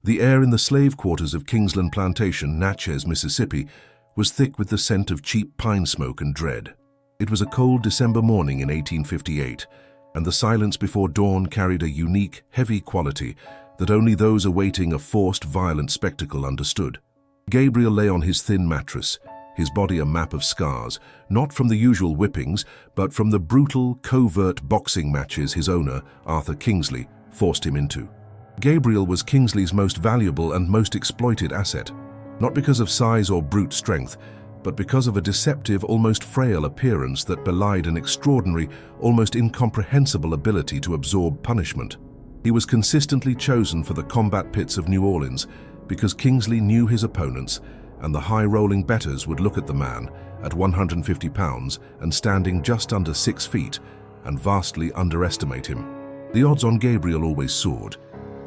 The air in the slave quarters of Kingsland Plantation, Natchez, Mississippi, was thick with the scent of cheap pine smoke and dread. It was a cold December morning in 1858, and the silence before dawn carried a unique, heavy quality that only those awaiting a forced, violent spectacle understood. Gabriel lay on his thin mattress, his body a map of scars, not from the usual whippings, but from the brutal, covert boxing matches his owner, Arthur Kingsley, forced him into. Gabriel was Kingsley's most valuable and most exploited asset, not because of size or brute strength, but because of a deceptive, almost frail appearance that belied an extraordinary, almost incomprehensible ability to absorb punishment. He was consistently chosen for the combat pits of New Orleans because Kingsley knew his opponents, and the high-rolling bettors would look at the man at 150 pounds and standing just under 6 feet and vastly underestimate him. The odds on Gabriel always soared,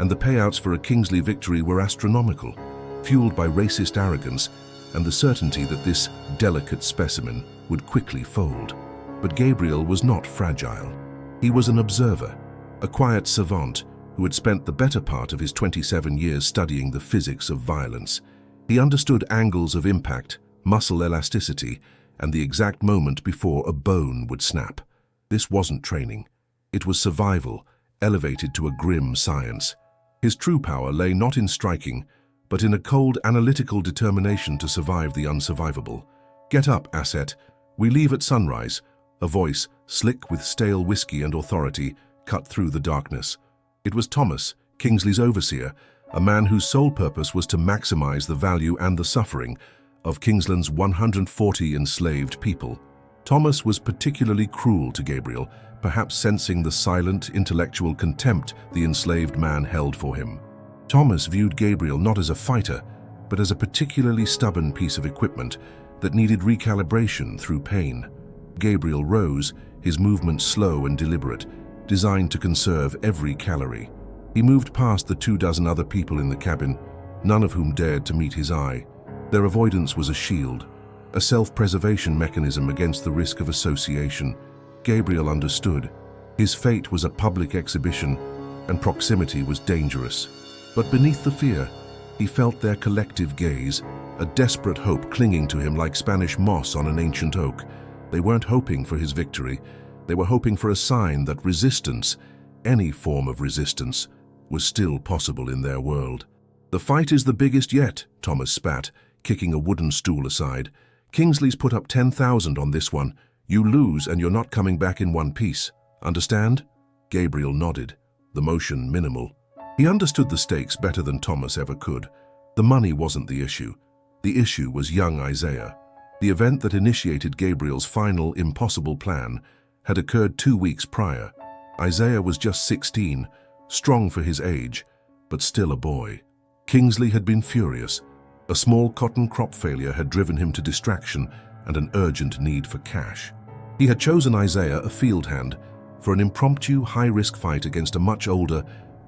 and the payouts for a Kingsley victory were astronomical, fueled by racist arrogance and the certainty that this delicate specimen would quickly fold. But Gabriel was not fragile. He was an observer, a quiet savant who had spent the better part of his 27 years studying the physics of violence. He understood angles of impact, muscle elasticity, and the exact moment before a bone would snap. This wasn't training. It was survival, elevated to a grim science. His true power lay not in striking, but in a cold, analytical determination to survive the unsurvivable. "Get up, asset. We leave at sunrise," a voice, slick with stale whiskey and authority, cut through the darkness. It was Thomas, Kingsley's overseer, a man whose sole purpose was to maximize the value and the suffering of Kingsland's 140 enslaved people. Thomas was particularly cruel to Gabriel, perhaps sensing the silent, intellectual contempt the enslaved man held for him. Thomas viewed Gabriel not as a fighter, but as a particularly stubborn piece of equipment that needed recalibration through pain. Gabriel rose, his movement slow and deliberate, designed to conserve every calorie. He moved past the 24 other people in the cabin, none of whom dared to meet his eye. Their avoidance was a shield, a self-preservation mechanism against the risk of association. Gabriel understood. His fate was a public exhibition, and proximity was dangerous. But beneath the fear, he felt their collective gaze, a desperate hope clinging to him like Spanish moss on an ancient oak. They weren't hoping for his victory. They were hoping for a sign that resistance, any form of resistance, was still possible in their world. "The fight is the biggest yet," Thomas spat, kicking a wooden stool aside. "Kingsley's put up 10,000 on this one. You lose and you're not coming back in one piece. Understand?" Gabriel nodded, the motion minimal. He understood the stakes better than Thomas ever could. The money wasn't the issue. The issue was young Isaiah. The event that initiated Gabriel's final, impossible plan had occurred 2 weeks prior. Isaiah was just 16, strong for his age, but still a boy. Kingsley had been furious. A small cotton crop failure had driven him to distraction and an urgent need for cash. He had chosen Isaiah, a field hand, for an impromptu, high-risk fight against a much older,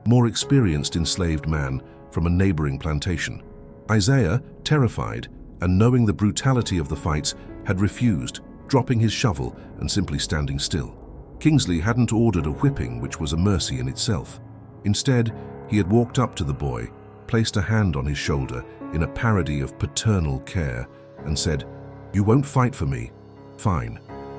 more experienced enslaved man from a neighboring plantation. Isaiah, terrified and knowing the brutality of the fights, had refused, dropping his shovel and simply standing still. Kingsley hadn't ordered a whipping, which was a mercy in itself. Instead, he had walked up to the boy, placed a hand on his shoulder in a parody of paternal care, and said, "You won't fight for me? Fine.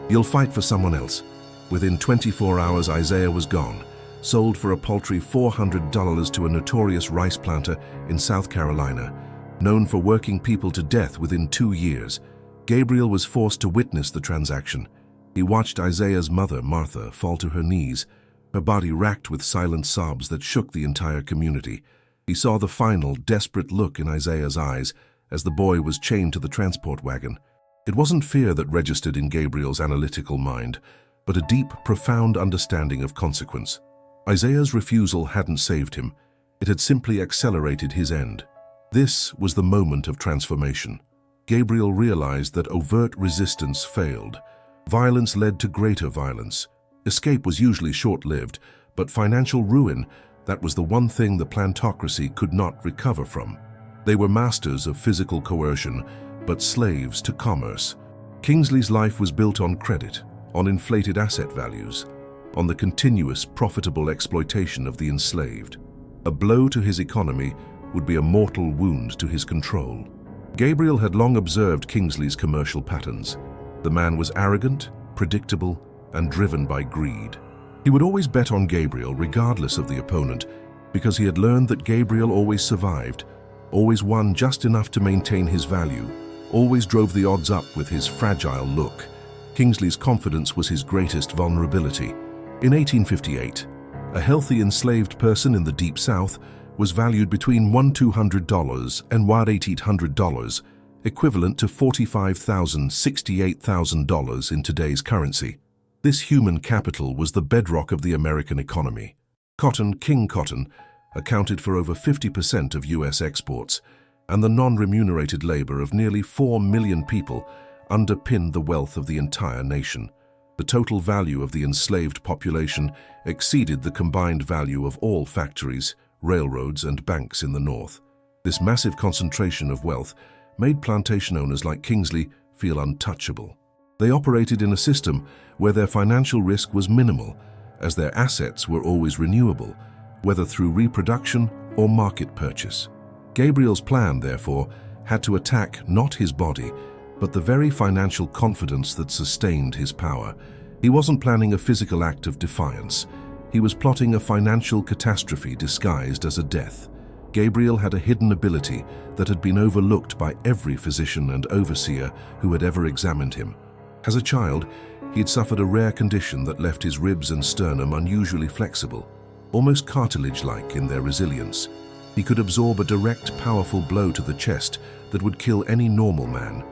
You'll fight for someone else." Within 24 hours, Isaiah was gone, sold for a paltry $400 to a notorious rice planter in South Carolina, known for working people to death within 2 years. Gabriel was forced to witness the transaction. He watched Isaiah's mother, Martha, fall to her knees, her body racked with silent sobs that shook the entire community. He saw the final, desperate look in Isaiah's eyes as the boy was chained to the transport wagon. It wasn't fear that registered in Gabriel's analytical mind, but a deep, profound understanding of consequence. Isaiah's refusal hadn't saved him. It had simply accelerated his end. This was the moment of transformation. Gabriel realized that overt resistance failed. Violence led to greater violence. Escape was usually short-lived, but financial ruin, that was the one thing the plantocracy could not recover from. They were masters of physical coercion, but slaves to commerce. Kingsley's life was built on credit, on inflated asset values, on the continuous, profitable exploitation of the enslaved. A blow to his economy, would be a mortal wound to his control. Gabriel had long observed Kingsley's commercial patterns. The man was arrogant, predictable, and driven by greed. He would always bet on Gabriel regardless of the opponent, because he had learned that Gabriel always survived, always won just enough to maintain his value, always drove the odds up with his fragile look. Kingsley's confidence was his greatest vulnerability. In 1858, a healthy enslaved person in the Deep South was valued between $1,200 and $1,800, equivalent to $45,000, $68,000 in today's currency. This human capital was the bedrock of the American economy. Cotton, king cotton, accounted for over 50% of U.S. exports, and the non-remunerated labor of nearly 4 million people underpinned the wealth of the entire nation. The total value of the enslaved population exceeded the combined value of all factories, railroads, and banks in the North. This massive concentration of wealth made plantation owners like Kingsley feel untouchable. They operated in a system where their financial risk was minimal, as their assets were always renewable, whether through reproduction or market purchase. Gabriel's plan, therefore, had to attack not his body, but the very financial confidence that sustained his power. He wasn't planning a physical act of defiance. He was plotting a financial catastrophe disguised as a death. Gabriel had a hidden ability that had been overlooked by every physician and overseer who had ever examined him. As a child, he'd suffered a rare condition that left his ribs and sternum unusually flexible, almost cartilage-like in their resilience. He could absorb a direct, powerful blow to the chest that would kill any normal man,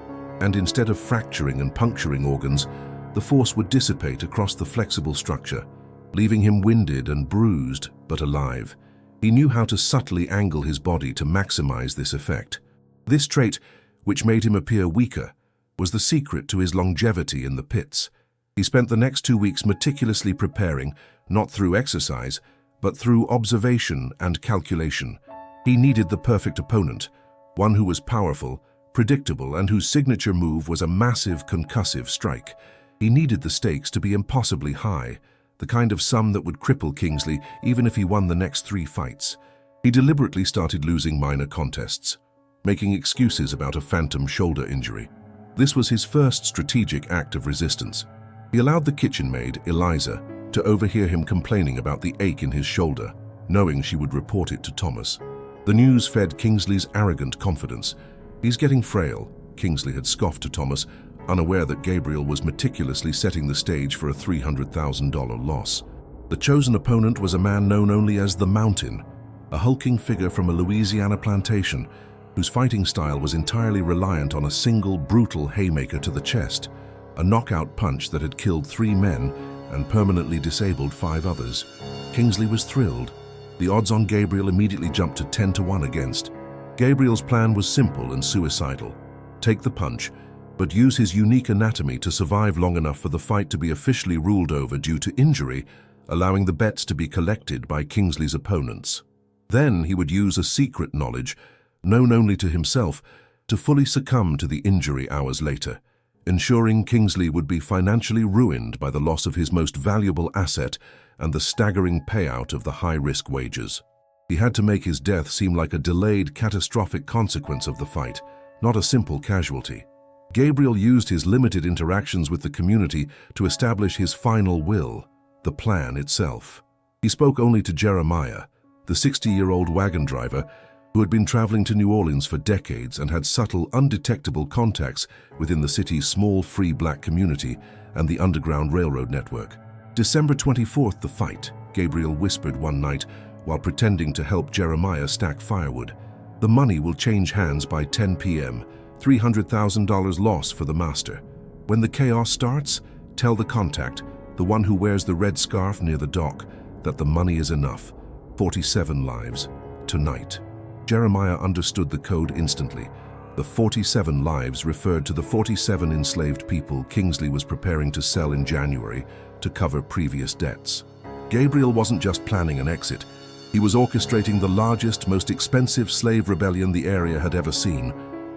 and instead of fracturing and puncturing organs, the force would dissipate across the flexible structure, leaving him winded and bruised, but alive. He knew how to subtly angle his body to maximize this effect. This trait, which made him appear weaker, was the secret to his longevity in the pits. He spent the next 2 weeks meticulously preparing, not through exercise, but through observation and calculation. He needed the perfect opponent, one who was powerful, predictable, and whose signature move was a massive concussive strike. He needed the stakes to be impossibly high, the kind of sum that would cripple Kingsley even if he won the next 3 fights. He deliberately started losing minor contests, making excuses about a phantom shoulder injury. This was his first strategic act of resistance. He allowed the kitchen maid, Eliza, to overhear him complaining about the ache in his shoulder, knowing she would report it to Thomas. The news fed Kingsley's arrogant confidence. "He's getting frail," Kingsley had scoffed to Thomas, unaware that Gabriel was meticulously setting the stage for a $300,000 loss. The chosen opponent was a man known only as the Mountain, a hulking figure from a Louisiana plantation whose fighting style was entirely reliant on a single brutal haymaker to the chest, a knockout punch that had killed 3 men and permanently disabled 5 others. Kingsley was thrilled. The odds on Gabriel immediately jumped to 10-1 against. Gabriel's plan was simple and suicidal. Take the punch, but use his unique anatomy to survive long enough for the fight to be officially ruled over due to injury, allowing the bets to be collected by Kingsley's opponents. Then he would use a secret knowledge, known only to himself, to fully succumb to the injury hours later, ensuring Kingsley would be financially ruined by the loss of his most valuable asset and the staggering payout of the high-risk wagers. He had to make his death seem like a delayed, catastrophic consequence of the fight, not a simple casualty. Gabriel used his limited interactions with the community to establish his final will, the plan itself. He spoke only to Jeremiah, the 60-year-old wagon driver who had been traveling to New Orleans for decades and had subtle, undetectable contacts within the city's small, free black community and the Underground Railroad network. December 24th, the fight, Gabriel whispered one night while pretending to help Jeremiah stack firewood. "The money will change hands by 10 p.m., $300,000 loss for the master. When the chaos starts, tell the contact, the one who wears the red scarf near the dock, that the money is enough. 47 lives. Tonight." Jeremiah understood the code instantly. The 47 lives referred to the 47 enslaved people Kingsley was preparing to sell in January to cover previous debts. Gabriel wasn't just planning an exit. He was orchestrating the largest, most expensive slave rebellion the area had ever seen.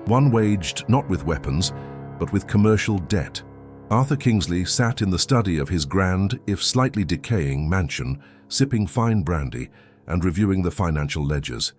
One waged not with weapons, but with commercial debt. Arthur Kingsley sat in the study of his grand, if slightly decaying, mansion, sipping fine brandy and reviewing the financial ledgers.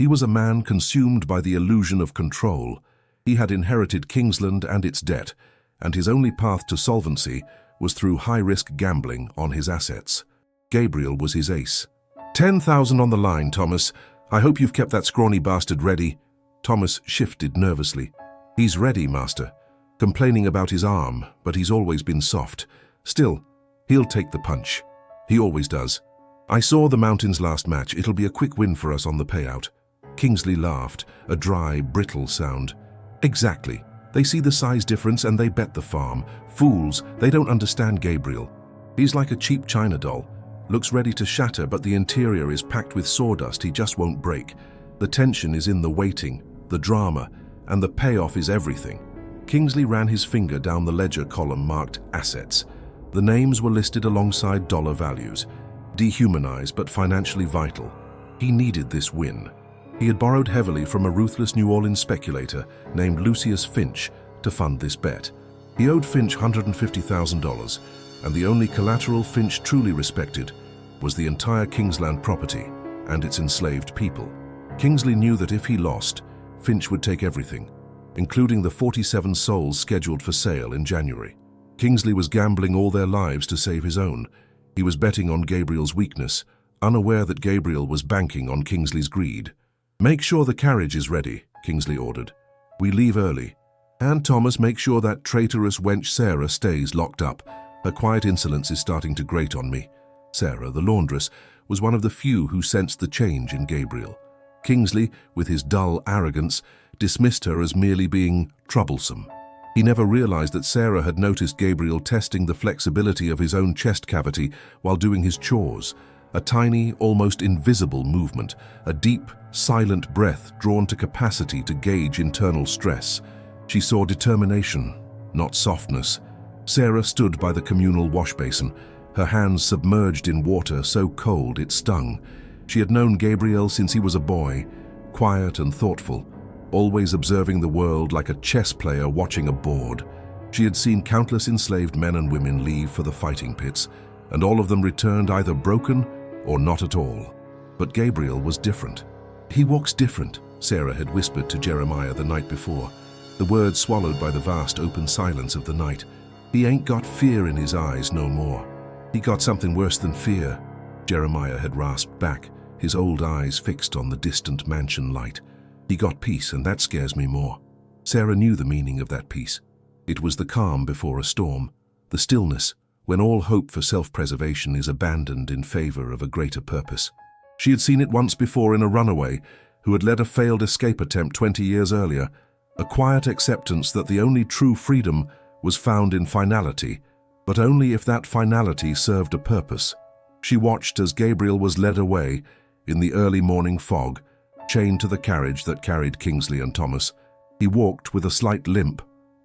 He was a man consumed by the illusion of control. He had inherited Kingsland and its debt, and his only path to solvency was through high-risk gambling on his assets. Gabriel was his ace. 10,000 on the line, Thomas. I hope you've kept that scrawny bastard ready. Thomas shifted nervously. He's ready, master. Complaining about his arm, but he's always been soft. Still, he'll take the punch. He always does. I saw the Mountains' last match. It'll be a quick win for us on the payout. Kingsley laughed, a dry, brittle sound. Exactly. They see the size difference and they bet the farm. Fools, they don't understand Gabriel. He's like a cheap china doll. Looks ready to shatter, but the interior is packed with sawdust he just won't break. The tension is in the waiting, the drama, and the payoff is everything. Kingsley ran his finger down the ledger column marked Assets. The names were listed alongside dollar values. Dehumanized but financially vital. He needed this win. He had borrowed heavily from a ruthless New Orleans speculator named Lucius Finch to fund this bet. He owed Finch $150,000, and the only collateral Finch truly respected was the entire Kingsland property and its enslaved people. Kingsley knew that if he lost, Finch would take everything, including the 47 souls scheduled for sale in January. Kingsley was gambling all their lives to save his own. He was betting on Gabriel's weakness, unaware that Gabriel was banking on Kingsley's greed. "Make sure the carriage is ready," Kingsley ordered. "We leave early. And Thomas, make sure that traitorous wench Sarah stays locked up. Her quiet insolence is starting to grate on me." Sarah, the laundress, was one of the few who sensed the change in Gabriel. Kingsley, with his dull arrogance, dismissed her as merely being troublesome. He never realized that Sarah had noticed Gabriel testing the flexibility of his own chest cavity while doing his chores. A tiny, almost invisible movement, a deep, silent breath drawn to capacity to gauge internal stress. She saw determination, not softness. Sarah stood by the communal wash basin, her hands submerged in water so cold it stung. She had known Gabriel since he was a boy, quiet and thoughtful, always observing the world like a chess player watching a board. She had seen countless enslaved men and women leave for the fighting pits, and all of them returned either broken or not at all. But Gabriel was different. "He walks different," Sarah had whispered to Jeremiah the night before, the words swallowed by the vast open silence of the night. "He ain't got fear in his eyes no more. He got something worse than fear," Jeremiah had rasped back, his old eyes fixed on the distant mansion light. "He got peace, and that scares me more." Sarah knew the meaning of that peace. It was the calm before a storm, the stillness when all hope for self-preservation is abandoned in favor of a greater purpose. She had seen it once before in a runaway who had led a failed escape attempt 20 years earlier, a quiet acceptance that the only true freedom was found in finality, but only if that finality served a purpose. She watched as Gabriel was led away in the early morning fog, chained to the carriage that carried Kingsley and Thomas. He walked with a slight limp,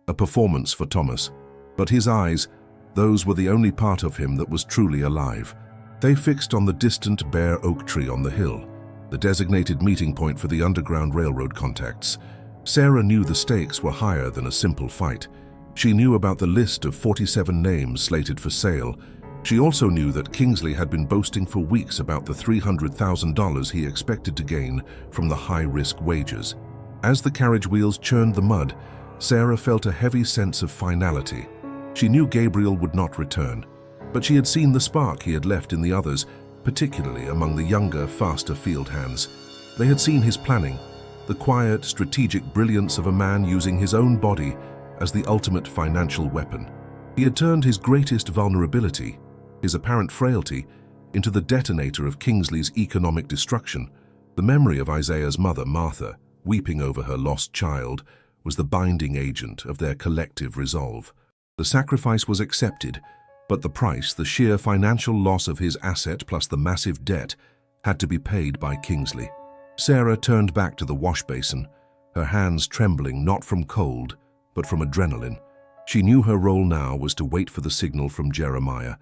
a performance for Thomas, but his eyes, those were the only part of him that was truly alive. They fixed on the distant bare oak tree on the hill, the designated meeting point for the Underground Railroad contacts. Sarah knew the stakes were higher than a simple fight. She knew about the list of 47 names slated for sale. She also knew that Kingsley had been boasting for weeks about the $300,000 he expected to gain from the high-risk wagers. As the carriage wheels churned the mud, Sarah felt a heavy sense of finality. She knew Gabriel would not return, but she had seen the spark he had left in the others, particularly among the younger, faster field hands. They had seen his planning, the quiet, strategic brilliance of a man using his own body as the ultimate financial weapon. He had turned his greatest vulnerability, his apparent frailty, into the detonator of Kingsley's economic destruction. The memory of Isaiah's mother, Martha, weeping over her lost child, was the binding agent of their collective resolve. The sacrifice was accepted, but the price, the sheer financial loss of his asset plus the massive debt, had to be paid by Kingsley. Sarah turned back to the wash basin, her hands trembling not from cold, but from adrenaline. She knew her role now was to wait for the signal from Jeremiah.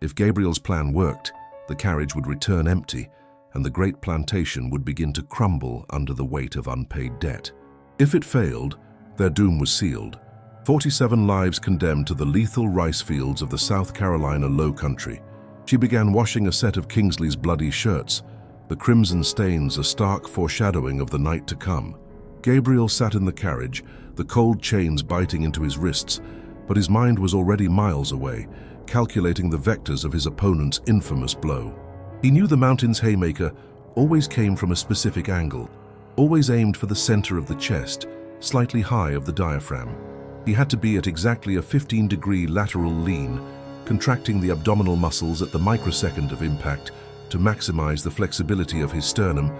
If Gabriel's plan worked, the carriage would return empty, and the great plantation would begin to crumble under the weight of unpaid debt. If it failed, their doom was sealed. 47 lives condemned to the lethal rice fields of the South Carolina Low Country. She began washing a set of Kingsley's bloody shirts. the crimson stains a stark foreshadowing of the night to come. Gabriel sat in the carriage, the cold chains biting into his wrists, but his mind was already miles away, calculating the vectors of his opponent's infamous blow. He knew the mountain's haymaker always came from a specific angle, always aimed for the center of the chest, slightly high of the diaphragm. He had to be at exactly a 15-degree lateral lean, contracting the abdominal muscles at the microsecond of impact to maximize the flexibility of his sternum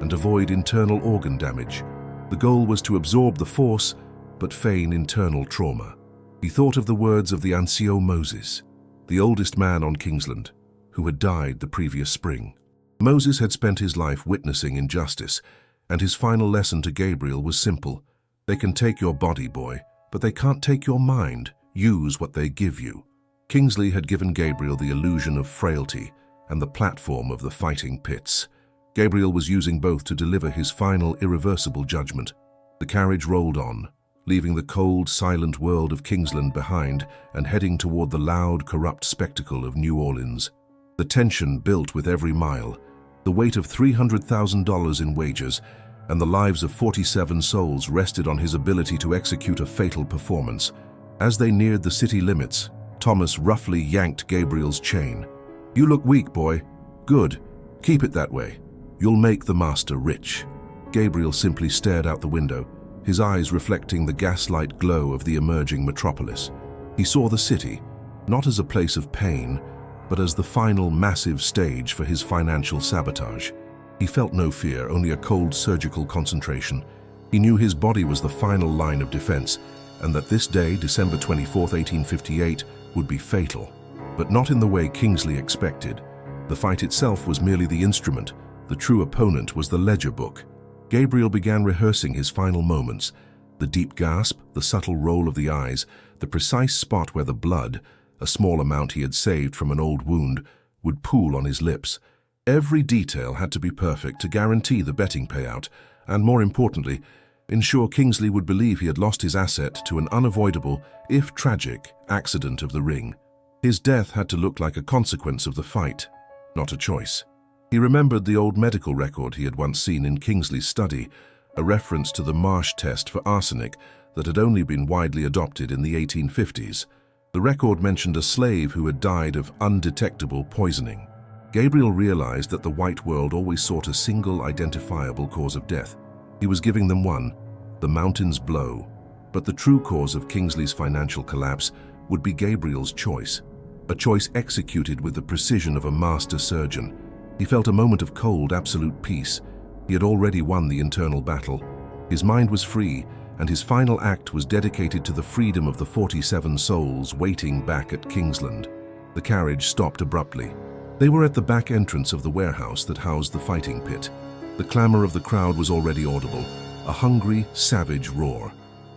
and avoid internal organ damage. The goal was to absorb the force, but feign internal trauma. He thought of the words of the Ancient Moses, the oldest man on Kingsland, who had died the previous spring. Moses had spent his life witnessing injustice, and his final lesson to Gabriel was simple. They can take your body, boy, but they can't take your mind. Use what they give you. Kingsley had given Gabriel the illusion of frailty and the platform of the fighting pits. Gabriel was using both to deliver his final, irreversible judgment. The carriage rolled on, leaving the cold, silent world of Kingsland behind and heading toward the loud, corrupt spectacle of New Orleans. The tension built with every mile, the weight of $300,000 in wages, and the lives of 47 souls rested on his ability to execute a fatal performance. As they neared the city limits, Thomas roughly yanked Gabriel's chain. "You look weak, boy. Good. Keep it that way. You'll make the master rich." Gabriel simply stared out the window, his eyes reflecting the gaslight glow of the emerging metropolis. He saw the city, not as a place of pain, but as the final massive stage for his financial sabotage. He felt no fear, only a cold surgical concentration. He knew his body was the final line of defense, and that this day, December 24, 1858, would be fatal. But not in the way Kingsley expected. The fight itself was merely the instrument. The true opponent was the ledger book. Gabriel began rehearsing his final moments. The deep gasp, the subtle roll of the eyes, the precise spot where the blood, a small amount he had saved from an old wound, would pool on his lips. Every detail had to be perfect to guarantee the betting payout, and more importantly, ensure Kingsley would believe he had lost his asset to an unavoidable, if tragic, accident of the ring. His death had to look like a consequence of the fight, not a choice. He remembered the old medical record he had once seen in Kingsley's study, a reference to the Marsh test for arsenic that had only been widely adopted in the 1850s. The record mentioned a slave who had died of undetectable poisoning. Gabriel realized that the white world always sought a single identifiable cause of death. He was giving them one, the mountain's blow. But the true cause of Kingsley's financial collapse would be Gabriel's choice, a choice executed with the precision of a master surgeon. He felt a moment of cold, absolute peace. He had already won the internal battle. His mind was free, and his final act was dedicated to the freedom of the 47 souls waiting back at Kingsland. The carriage stopped abruptly. They were at the back entrance of the warehouse that housed the fighting pit. The clamor of the crowd was already audible, a hungry, savage roar.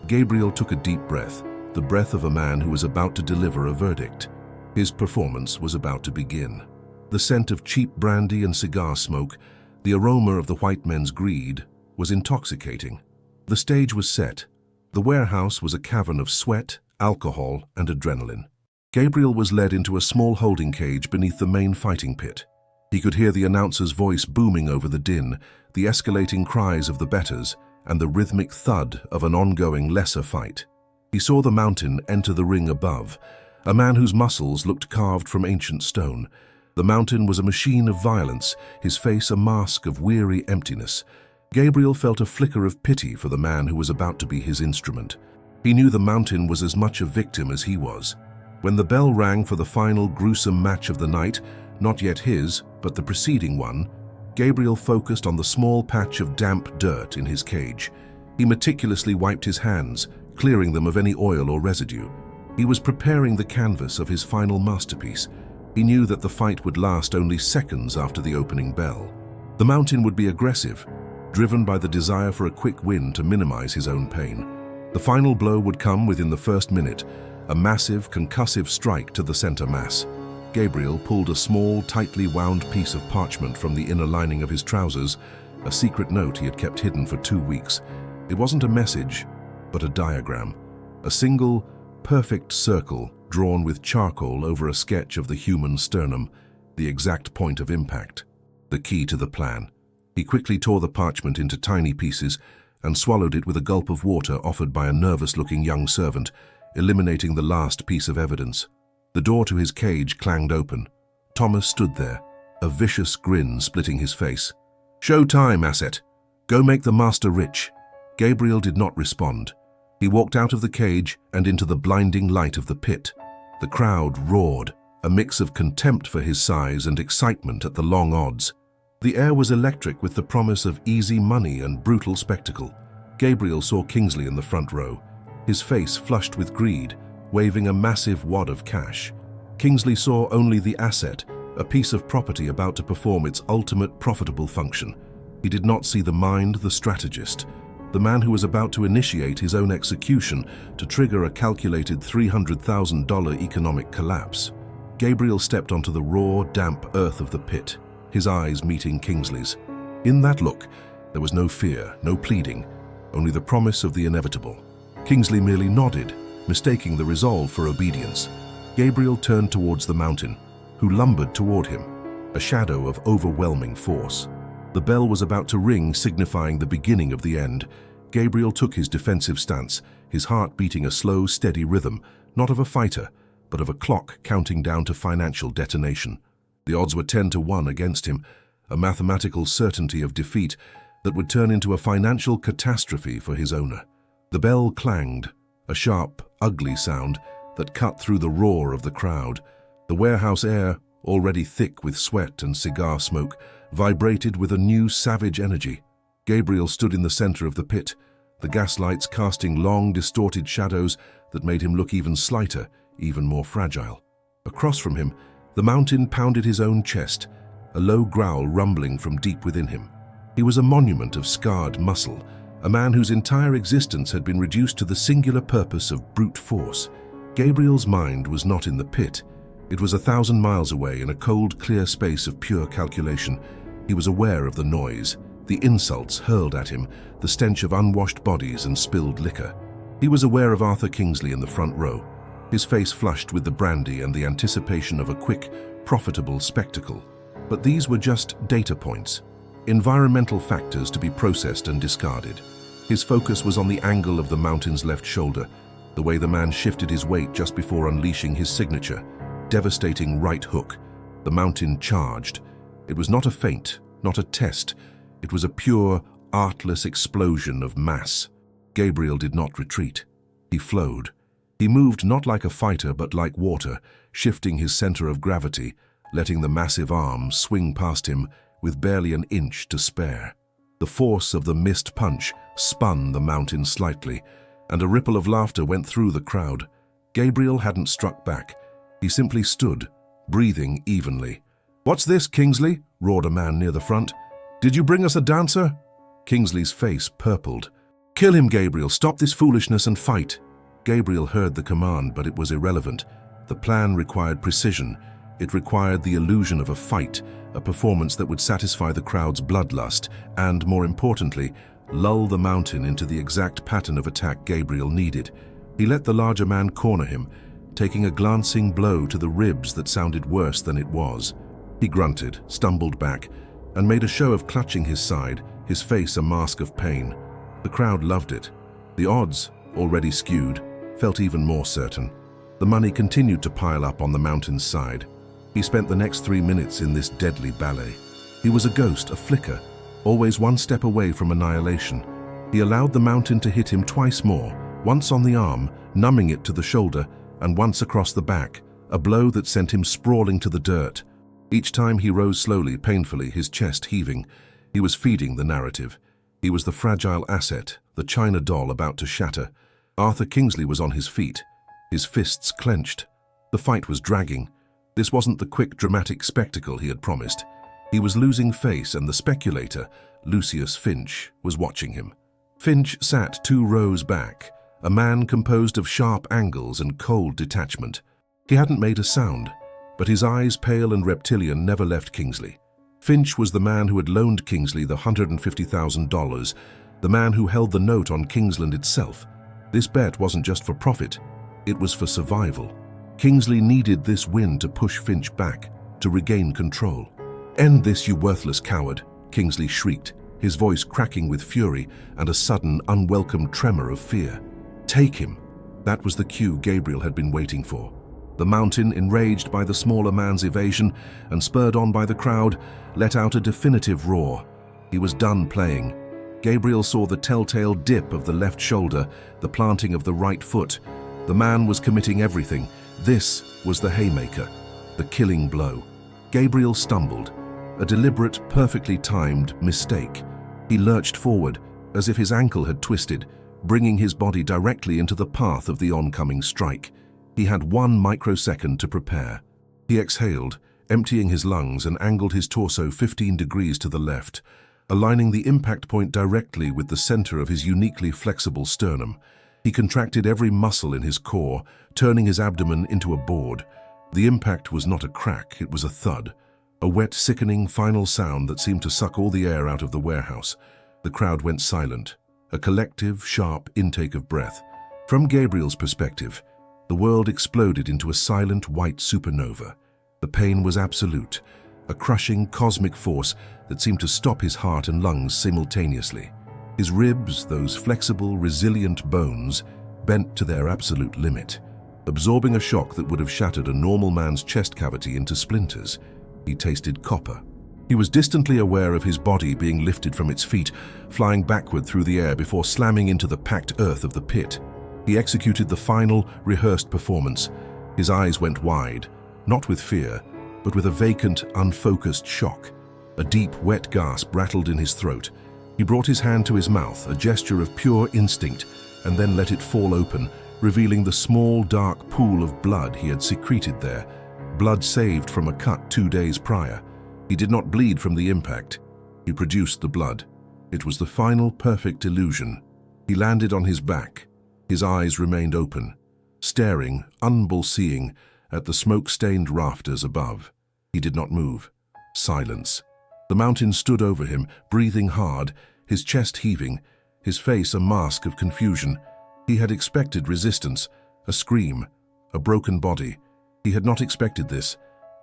Gabriel took a deep breath, the breath of a man who was about to deliver a verdict. His performance was about to begin. The scent of cheap brandy and cigar smoke, the aroma of the white men's greed, was intoxicating. The stage was set. The warehouse was a cavern of sweat, alcohol, and adrenaline. Gabriel was led into a small holding cage beneath the main fighting pit. He could hear the announcer's voice booming over the din, the escalating cries of the bettors, and the rhythmic thud of an ongoing lesser fight. He saw the mountain enter the ring above, a man whose muscles looked carved from ancient stone. The mountain was a machine of violence, his face a mask of weary emptiness. Gabriel felt a flicker of pity for the man who was about to be his instrument. He knew the mountain was as much a victim as he was. When the bell rang for the final gruesome match of the night, not yet his, but the preceding one, Gabriel focused on the small patch of damp dirt in his cage. He meticulously wiped his hands, clearing them of any oil or residue. He was preparing the canvas of his final masterpiece. He knew that the fight would last only seconds after the opening bell. The mountain would be aggressive, driven by the desire for a quick win to minimize his own pain. The final blow would come within the first minute, a massive, concussive strike to the center mass. Gabriel pulled a small, tightly wound piece of parchment from the inner lining of his trousers, a secret note he had kept hidden for 2 weeks. It wasn't a message, but a diagram. A single, perfect circle drawn with charcoal over a sketch of the human sternum, the exact point of impact. the key to the plan. He quickly tore the parchment into tiny pieces and swallowed it with a gulp of water offered by a nervous-looking young servant, eliminating the last piece of evidence. The door to his cage clanged open. Thomas stood there, a vicious grin splitting his face. "Show time, asset. Go make the master rich." Gabriel did not respond. He walked out of the cage and into the blinding light of the pit. The crowd roared, a mix of contempt for his size and excitement at the long odds. The air was electric with the promise of easy money and brutal spectacle. Gabriel saw Kingsley in the front row, his face flushed with greed, waving a massive wad of cash. Kingsley saw only the asset, a piece of property about to perform its ultimate profitable function. He did not see the mind, the strategist, the man who was about to initiate his own execution to trigger a calculated $300,000 economic collapse. Gabriel stepped onto the raw, damp earth of the pit, his eyes meeting Kingsley's. In that look, there was no fear, no pleading, only the promise of the inevitable. Kingsley merely nodded, mistaking the resolve for obedience. Gabriel turned towards the mountain, who lumbered toward him, a shadow of overwhelming force. The bell was about to ring, signifying the beginning of the end. Gabriel took his defensive stance, his heart beating a slow, steady rhythm, not of a fighter, but of a clock counting down to financial detonation. The odds were 10-1 against him, a mathematical certainty of defeat that would turn into a financial catastrophe for his owner. The bell clanged, a sharp, ugly sound that cut through the roar of the crowd. The warehouse air, already thick with sweat and cigar smoke, vibrated with a new savage energy. Gabriel stood in the center of the pit, the gaslights casting long, distorted shadows that made him look even slighter, even more fragile. Across from him, the mountain pounded his own chest, a low growl rumbling from deep within him. He was a monument of scarred muscle, a man whose entire existence had been reduced to the singular purpose of brute force. Gabriel's mind was not in the pit. It was 1,000 miles away in a cold, clear space of pure calculation. He was aware of the noise, the insults hurled at him, the stench of unwashed bodies and spilled liquor. He was aware of Arthur Kingsley in the front row, his face flushed with the brandy and the anticipation of a quick, profitable spectacle. But these were just data points, environmental factors to be processed and discarded. His focus was on the angle of the mountain's left shoulder, the way the man shifted his weight just before unleashing his signature, devastating right hook. The mountain charged. It was not a feint, not a test. It was a pure, artless explosion of mass. Gabriel did not retreat. He flowed. He moved not like a fighter but like water, shifting his center of gravity, letting the massive arm swing past him with barely an inch to spare. The force of the missed punch spun the mountain slightly, and a ripple of laughter went through the crowd. Gabriel hadn't struck back. He simply stood, breathing evenly. "What's this, Kingsley?" roared a man near the front. "Did you bring us a dancer?" Kingsley's face purpled. "Kill him, Gabriel. Stop this foolishness and fight." Gabriel heard the command, but it was irrelevant. The plan required precision. It required the illusion of a fight, a performance that would satisfy the crowd's bloodlust and, more importantly, lull the mountain into the exact pattern of attack Gabriel needed. He let the larger man corner him, taking a glancing blow to the ribs that sounded worse than it was. He grunted, stumbled back, and made a show of clutching his side, his face a mask of pain. The crowd loved it. The odds, already skewed, felt even more certain. The money continued to pile up on the mountain's side. He spent the next 3 minutes in this deadly ballet. He was a ghost, a flicker, always one step away from annihilation. He allowed the mountain to hit him twice more, once on the arm, numbing it to the shoulder, and once across the back, a blow that sent him sprawling to the dirt. Each time he rose slowly, painfully, his chest heaving. He was feeding the narrative. He was the fragile asset, the china doll about to shatter. Arthur Kingsley was on his feet, his fists clenched. The fight was dragging. This wasn't the quick, dramatic spectacle he had promised. He was losing face, and the speculator, Lucius Finch, was watching him. Finch sat 2 rows back, a man composed of sharp angles and cold detachment. He hadn't made a sound, but his eyes, pale and reptilian, never left Kingsley. Finch was the man who had loaned Kingsley the $150,000, the man who held the note on Kingsland itself. This bet wasn't just for profit, it was for survival. Kingsley needed this win to push Finch back, to regain control. "End this, you worthless coward," Kingsley shrieked, his voice cracking with fury and a sudden, unwelcome tremor of fear. "Take him." That was the cue Gabriel had been waiting for. The mountain, enraged by the smaller man's evasion and spurred on by the crowd, let out a definitive roar. He was done playing. Gabriel saw the telltale dip of the left shoulder, the planting of the right foot. The man was committing everything. This was the haymaker, the killing blow. Gabriel stumbled, a deliberate, perfectly timed mistake. He lurched forward, as if his ankle had twisted, bringing his body directly into the path of the oncoming strike. He had 1 microsecond to prepare. He exhaled, emptying his lungs, and angled his torso 15 degrees to the left, aligning the impact point directly with the center of his uniquely flexible sternum. He contracted every muscle in his core, turning his abdomen into a board. The impact was not a crack, it was a thud, a wet, sickening final sound that seemed to suck all the air out of the warehouse. The crowd went silent, a collective, sharp intake of breath. From Gabriel's perspective, the world exploded into a silent white supernova. The pain was absolute, a crushing cosmic force that seemed to stop his heart and lungs simultaneously. His ribs, those flexible, resilient bones, bent to their absolute limit, absorbing a shock that would have shattered a normal man's chest cavity into splinters. He tasted copper. He was distantly aware of his body being lifted from its feet, flying backward through the air before slamming into the packed earth of the pit. He executed the final, rehearsed performance. His eyes went wide, not with fear, but with a vacant, unfocused shock. A deep, wet gasp rattled in his throat. He brought his hand to his mouth, a gesture of pure instinct, and then let it fall open, revealing the small, dark pool of blood he had secreted there, blood saved from a cut 2 days prior. He did not bleed from the impact. He produced the blood. It was the final, perfect illusion. He landed on his back. His eyes remained open, staring, unseeing, at the smoke-stained rafters above. He did not move. Silence. The mountain stood over him, breathing hard, his chest heaving, his face a mask of confusion. He had expected resistance, a scream, a broken body. He had not expected this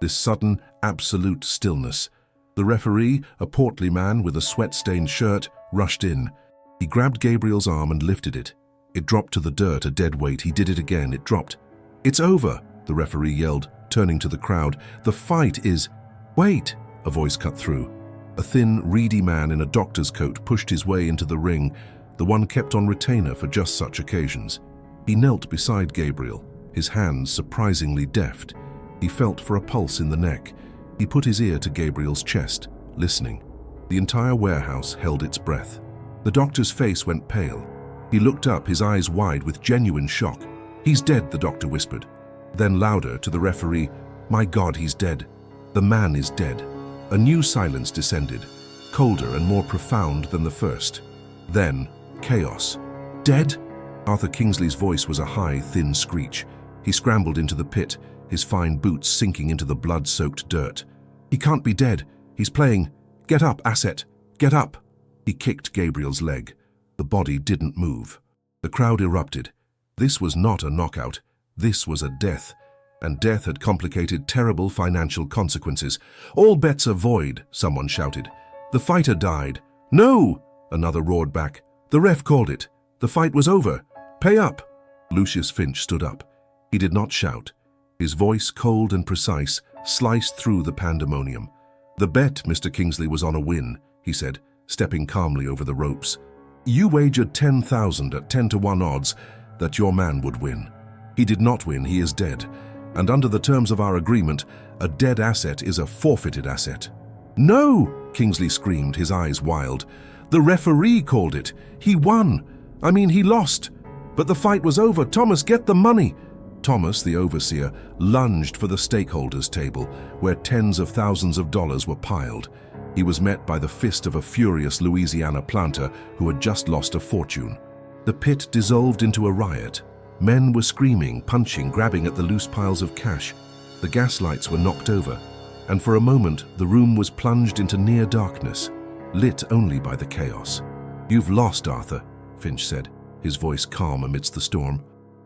sudden, absolute stillness. The referee, a portly man with a sweat-stained shirt, rushed in. He grabbed Gabriel's arm and lifted it. It dropped to the dirt, a dead weight. He did it again. It dropped. "It's over," the referee yelled, turning to the crowd. "The fight is—" "Wait!" a voice cut through. A thin, reedy man in a doctor's coat pushed his way into the ring, the one kept on retainer for just such occasions. He knelt beside Gabriel, his hands surprisingly deft. He felt for a pulse in the neck. He put his ear to Gabriel's chest, listening. The entire warehouse held its breath. The doctor's face went pale. He looked up, his eyes wide with genuine shock. "He's dead," the doctor whispered. Then louder to the referee, "My God, he's dead. The man is dead." A new silence descended, colder and more profound than the first. Then, chaos. "Dead?" Arthur Kingsley's voice was a high, thin screech. He scrambled into the pit, his fine boots sinking into the blood-soaked dirt. "He can't be dead. He's playing. Get up, Asset. Get up." He kicked Gabriel's leg. The body didn't move. The crowd erupted. This was not a knockout. This was a death. And death had complicated terrible financial consequences. "All bets are void," someone shouted. "The fighter died." "No!" another roared back. "The ref called it. The fight was over. Pay up." Lucius Finch stood up. He did not shout. His voice, cold and precise, sliced through the pandemonium. "The bet, Mr. Kingsley, was on a win," he said, stepping calmly over the ropes. "You wagered 10,000 at 10-to-1 odds that your man would win. He did not win, he is dead. And under the terms of our agreement, a dead asset is a forfeited asset." "No!" Kingsley screamed, his eyes wild. "The referee called it. He won. I mean, he lost. But the fight was over. Thomas, get the money." Thomas, the overseer, lunged for the stakeholders' table, where tens of thousands of dollars were piled. He was met by the fist of a furious Louisiana planter who had just lost a fortune. The pit dissolved into a riot. Men were screaming, punching, grabbing at the loose piles of cash. The gas lights were knocked over, and for a moment the room was plunged into near darkness, lit only by the chaos. "You've lost, Arthur," Finch said, his voice calm amidst the storm.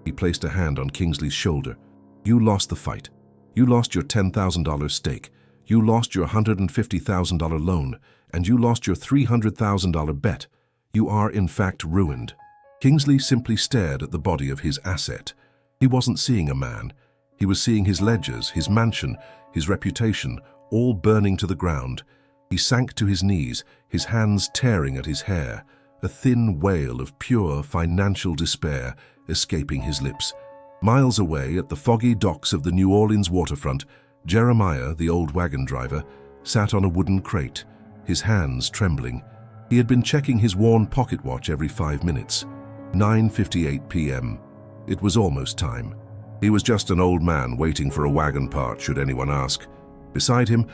He placed a hand on Kingsley's shoulder. "You lost the fight. You lost your $10,000 stake. You lost your $150,000 loan, and you lost your $300,000 bet. You are, in fact, ruined." Kingsley simply stared at the body of his asset. He wasn't seeing a man. He was seeing his ledgers, his mansion, his reputation, all burning to the ground. He sank to his knees, his hands tearing at his hair, a thin wail of pure financial despair escaping his lips. Miles away, at the foggy docks of the New Orleans waterfront, Jeremiah, the old wagon driver, sat on a wooden crate, his hands trembling. He had been checking his worn pocket watch every 5 minutes. 9:58 p.m. It was almost time. He was just an old man waiting for a wagon part, should anyone ask. Beside him,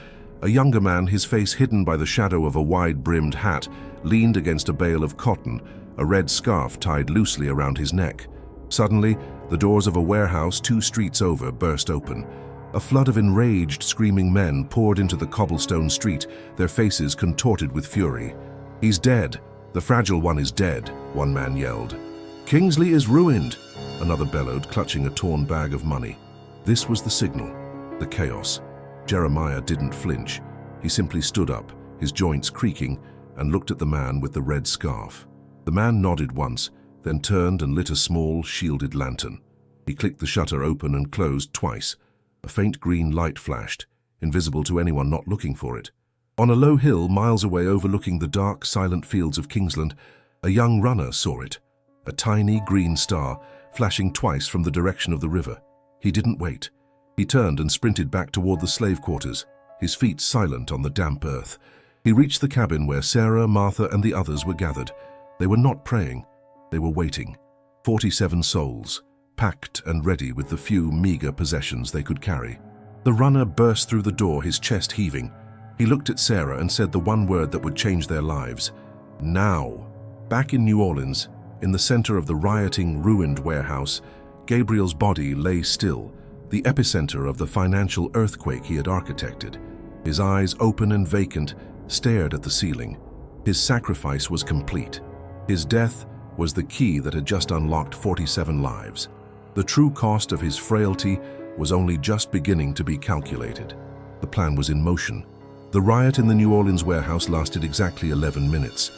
a younger man, his face hidden by the shadow of a wide-brimmed hat, leaned against a bale of cotton, a red scarf tied loosely around his neck. Suddenly, the doors of a warehouse 2 streets over burst open. A flood of enraged, screaming men poured into the cobblestone street, their faces contorted with fury. "He's dead. The fragile one is dead," one man yelled. "Kingsley is ruined," another bellowed, clutching a torn bag of money. This was the signal, the chaos. Jeremiah didn't flinch. He simply stood up, his joints creaking, and looked at the man with the red scarf. The man nodded once, then turned and lit a small, shielded lantern. He clicked the shutter open and closed twice. A faint green light flashed, invisible to anyone not looking for it. On a low hill miles away overlooking the dark, silent fields of Kingsland, a young runner saw it, a tiny green star flashing twice from the direction of the river. He didn't wait. He turned and sprinted back toward the slave quarters, his feet silent on the damp earth. He reached the cabin where Sarah, Martha, and the others were gathered. They were not praying. They were waiting. 47 souls, packed and ready with the few meager possessions they could carry. The runner burst through the door, his chest heaving. He looked at Sarah and said the one word that would change their lives. Now. Back in New Orleans, in the center of the rioting, ruined warehouse, Gabriel's body lay still, the epicenter of the financial earthquake he had architected. His eyes, open and vacant, stared at the ceiling. His sacrifice was complete. His death was the key that had just unlocked 47 lives. The true cost of his frailty was only just beginning to be calculated. The plan was in motion. The riot in the New Orleans warehouse lasted exactly 11 minutes.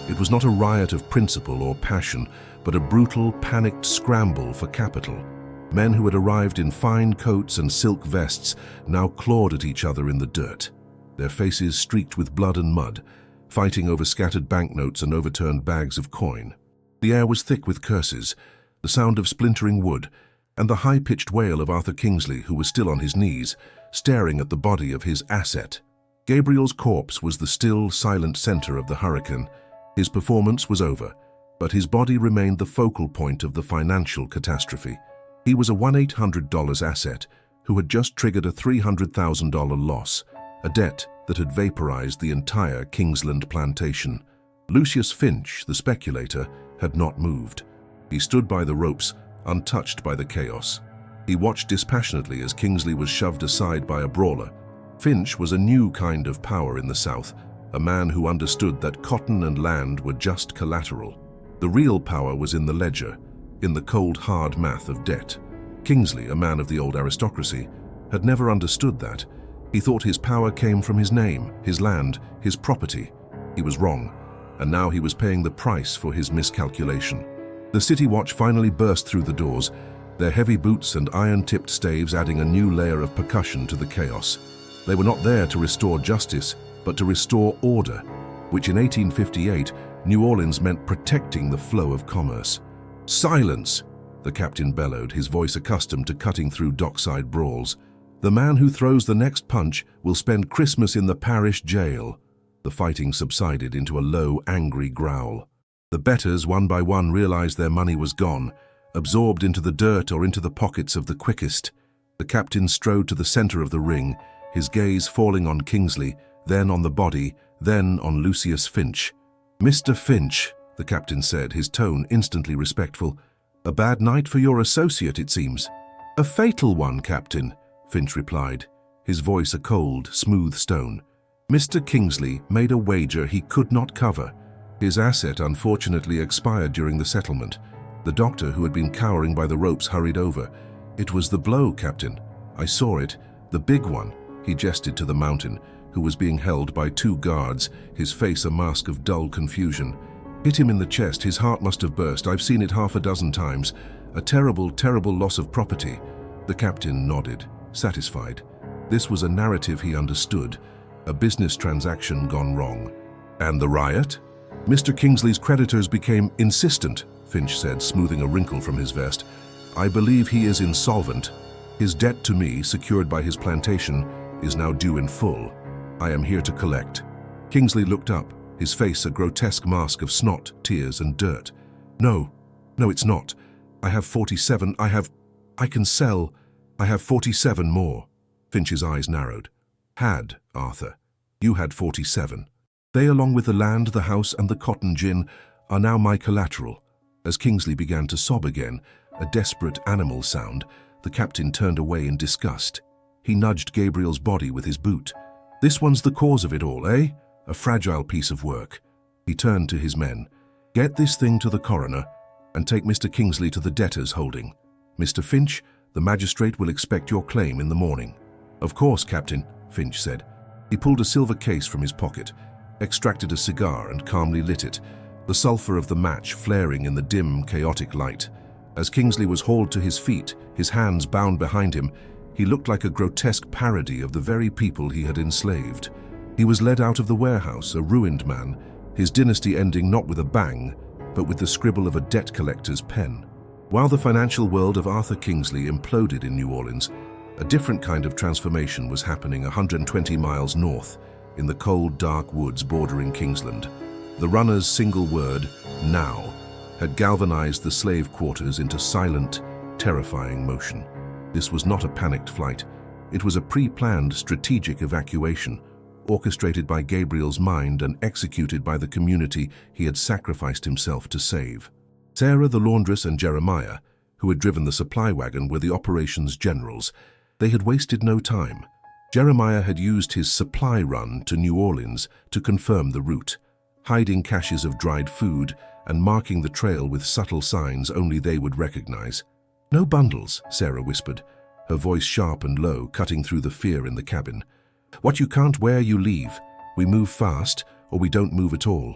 It was not a riot of principle or passion, but a brutal, panicked scramble for capital. Men who had arrived in fine coats and silk vests now clawed at each other in the dirt, their faces streaked with blood and mud, fighting over scattered banknotes and overturned bags of coin. The air was thick with curses, the sound of splintering wood, and the high-pitched wail of Arthur Kingsley, who was still on his knees, staring at the body of his asset. Gabriel's corpse was the still, silent center of the hurricane. His performance was over, but his body remained the focal point of the financial catastrophe. He was a $1,800 asset who had just triggered a $300,000 loss, a debt that had vaporized the entire Kingsland plantation. Lucius Finch, the speculator, had not moved. He stood by the ropes, untouched by the chaos. He watched dispassionately as Kingsley was shoved aside by a brawler. Finch was a new kind of power in the South, a man who understood that cotton and land were just collateral. The real power was in the ledger, in the cold, hard math of debt. Kingsley, a man of the old aristocracy, had never understood that. He thought his power came from his name, his land, his property. He was wrong, and now he was paying the price for his miscalculation. The city watch finally burst through the doors, their heavy boots and iron-tipped staves adding a new layer of percussion to the chaos. They were not there to restore justice, but to restore order, which in 1858, New Orleans meant protecting the flow of commerce. "Silence!" the captain bellowed, his voice accustomed to cutting through dockside brawls. "The man who throws the next punch will spend Christmas in the parish jail." The fighting subsided into a low, angry growl. The bettors, one by one, realized their money was gone, absorbed into the dirt or into the pockets of the quickest. The captain strode to the center of the ring, his gaze falling on Kingsley, then on the body, then on Lucius Finch. "Mr. Finch," the captain said, his tone instantly respectful. "A bad night for your associate, it seems." "A fatal one, Captain," Finch replied, his voice a cold, smooth stone. "Mr. Kingsley made a wager he could not cover. His asset unfortunately expired during the settlement. The doctor, who had been cowering by the ropes, hurried over. It was the blow, Captain. I saw it, the big one. He gestured to the mountain, who was being held by 2 guards, his face a mask of dull confusion. Hit him in the chest, his heart must have burst. I've seen it half a dozen times. A terrible, terrible loss of property. The captain nodded, satisfied. This was a narrative he understood, a business transaction gone wrong. And the riot? Mr. Kingsley's creditors became insistent, Finch said, smoothing a wrinkle from his vest. I believe he is insolvent. His debt to me, secured by his plantation, is now due in full. I am here to collect. Kingsley looked up, his face a grotesque mask of snot, tears, and dirt. No, it's not. I have 47, I can sell. I have 47 more. Finch's eyes narrowed. Had, Arthur. You had 47. They, along with the land, the house, and the cotton gin, are now my collateral. As Kingsley began to sob again, a desperate animal sound, the captain turned away in disgust. He nudged Gabriel's body with his boot. This one's the cause of it all, eh? A fragile piece of work. He turned to his men. Get this thing to the coroner and take Mr. Kingsley to the debtor's holding. Mr. Finch, the magistrate will expect your claim in the morning. Of course, Captain, Finch said. He pulled a silver case from his pocket, extracted a cigar and calmly lit it, the sulfur of the match flaring in the dim, chaotic light. As Kingsley was hauled to his feet, his hands bound behind him, he looked like a grotesque parody of the very people he had enslaved. He was led out of the warehouse, a ruined man, his dynasty ending not with a bang, but with the scribble of a debt collector's pen. While the financial world of Arthur Kingsley imploded in New Orleans, a different kind of transformation was happening 120 miles north, in the cold, dark woods bordering Kingsland. The runner's single word, now, had galvanized the slave quarters into silent, terrifying motion. This was not a panicked flight. It was a pre-planned strategic evacuation, orchestrated by Gabriel's mind and executed by the community he had sacrificed himself to save. Sarah, the laundress, and Jeremiah, who had driven the supply wagon, were the operations generals. They had wasted no time. Jeremiah had used his supply run to New Orleans to confirm the route, hiding caches of dried food and marking the trail with subtle signs only they would recognize. No bundles, Sarah whispered, her voice sharp and low, cutting through the fear in the cabin. What you can't wear, you leave. We move fast, or we don't move at all.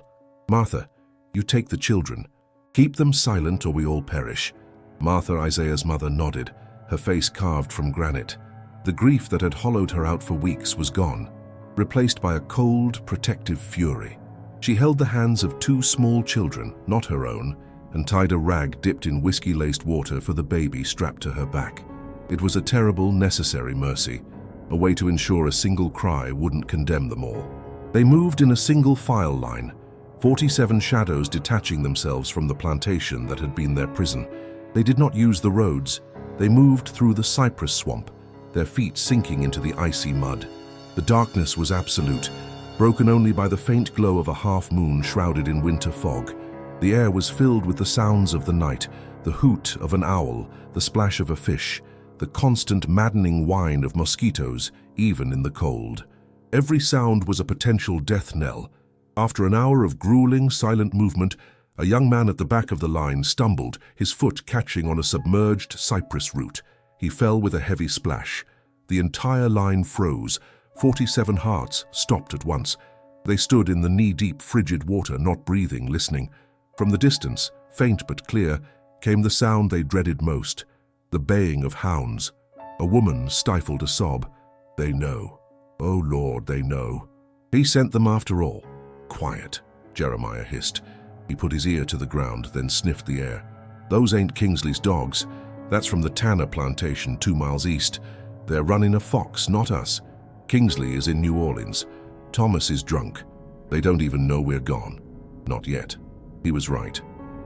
Martha, you take the children. Keep them silent, or we all perish. Martha, Isaiah's mother, nodded, her face carved from granite. The grief that had hollowed her out for weeks was gone, replaced by a cold, protective fury. She held the hands of 2 small children, not her own, and tied a rag dipped in whiskey-laced water for the baby strapped to her back. It was a terrible, necessary mercy, a way to ensure a single cry wouldn't condemn them all. They moved in a single file line, 47 shadows detaching themselves from the plantation that had been their prison. They did not use the roads. They moved through the cypress swamp, their feet sinking into the icy mud. The darkness was absolute, broken only by the faint glow of a half-moon shrouded in winter fog. The air was filled with the sounds of the night, the hoot of an owl, the splash of a fish, the constant maddening whine of mosquitoes, even in the cold. Every sound was a potential death knell. After an hour of grueling, silent movement, a young man at the back of the line stumbled, his foot catching on a submerged cypress root. He fell with a heavy splash. The entire line froze. 47 hearts stopped at once. They stood in the knee-deep frigid water, not breathing, listening. From the distance, faint but clear, came the sound they dreaded most, the baying of hounds. A woman stifled a sob. They know. Oh Lord, they know. He sent them after all. Quiet, Jeremiah hissed. He put his ear to the ground, then sniffed the air. Those ain't Kingsley's dogs. That's from the Tanner plantation 2 miles east. They're running a fox, not us. Kingsley is in New Orleans. Thomas is drunk. They don't even know we're gone. Not yet. He was right.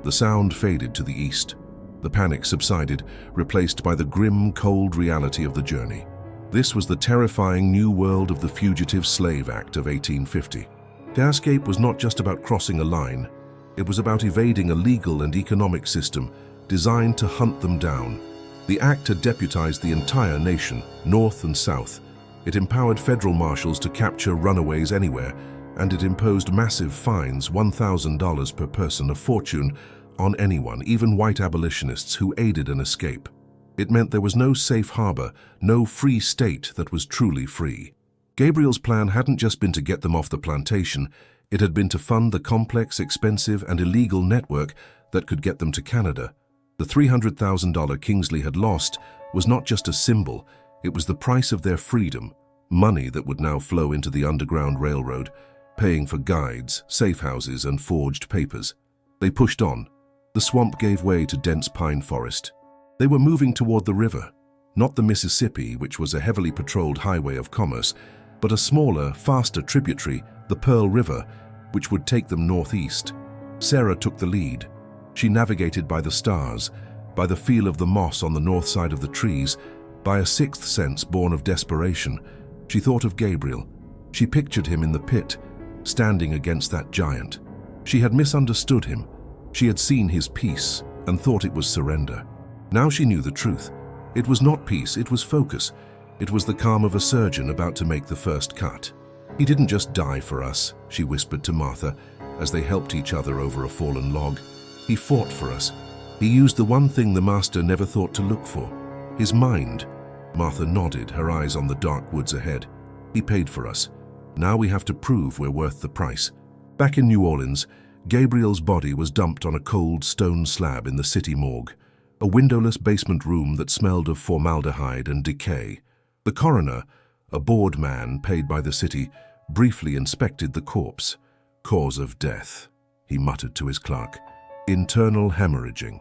The sound faded to the east. The panic subsided, replaced by the grim, cold reality of the journey. This was the terrifying new world of the Fugitive Slave Act of 1850. To escape was not just about crossing a line. It was about evading a legal and economic system designed to hunt them down. The act had deputized the entire nation, north and south. It empowered federal marshals to capture runaways anywhere, and it imposed massive fines, $1,000 per person, a fortune, on anyone, even white abolitionists, who aided an escape. It meant there was no safe harbor, no free state that was truly free. Gabriel's plan hadn't just been to get them off the plantation, it had been to fund the complex, expensive, and illegal network that could get them to Canada. The $300,000 Kingsley had lost was not just a symbol, it was the price of their freedom, money that would now flow into the Underground Railroad, paying for guides, safe houses, and forged papers. They pushed on. The swamp gave way to dense pine forest. They were moving toward the river, not the Mississippi, which was a heavily patrolled highway of commerce, but a smaller, faster tributary, the Pearl River, which would take them northeast. Sarah took the lead. She navigated by the stars, by the feel of the moss on the north side of the trees, by a sixth sense born of desperation. She thought of Gabriel. She pictured him in the pit, standing against that giant. She had misunderstood him. She had seen his peace and thought it was surrender. Now she knew the truth. It was not peace, it was focus. It was the calm of a surgeon about to make the first cut. "He didn't just die for us," she whispered to Martha as they helped each other over a fallen log. "He fought for us. He used the one thing the master never thought to look for, his mind." Martha nodded, her eyes on the dark woods ahead. "He paid for us. Now we have to prove we're worth the price." Back in New Orleans, Gabriel's body was dumped on a cold stone slab in the city morgue, a windowless basement room that smelled of formaldehyde and decay. The coroner, a bored man paid by the city, briefly inspected the corpse. "Cause of death," he muttered to his clerk. "Internal hemorrhaging.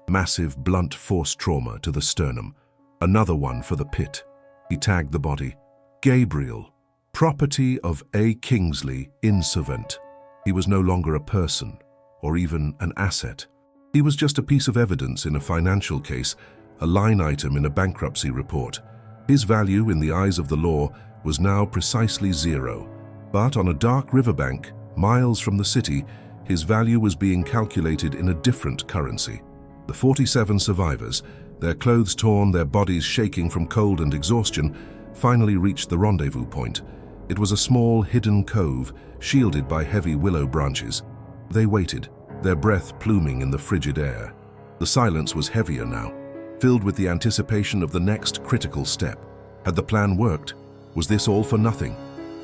Massive blunt force trauma to the sternum. Another one for the pit." He tagged the body. "Gabriel, property of A. Kingsley, insolvent." He was no longer a person, or even an asset. He was just a piece of evidence in a financial case, a line item in a bankruptcy report. His value in the eyes of the law was now precisely zero. But on a dark riverbank, miles from the city, his value was being calculated in a different currency. The 47 survivors, their clothes torn, their bodies shaking from cold and exhaustion, finally reached the rendezvous point. It was a small, hidden cove, shielded by heavy willow branches. They waited, their breath pluming in the frigid air. The silence was heavier now, filled with the anticipation of the next critical step. Had the plan worked? Was this all for nothing?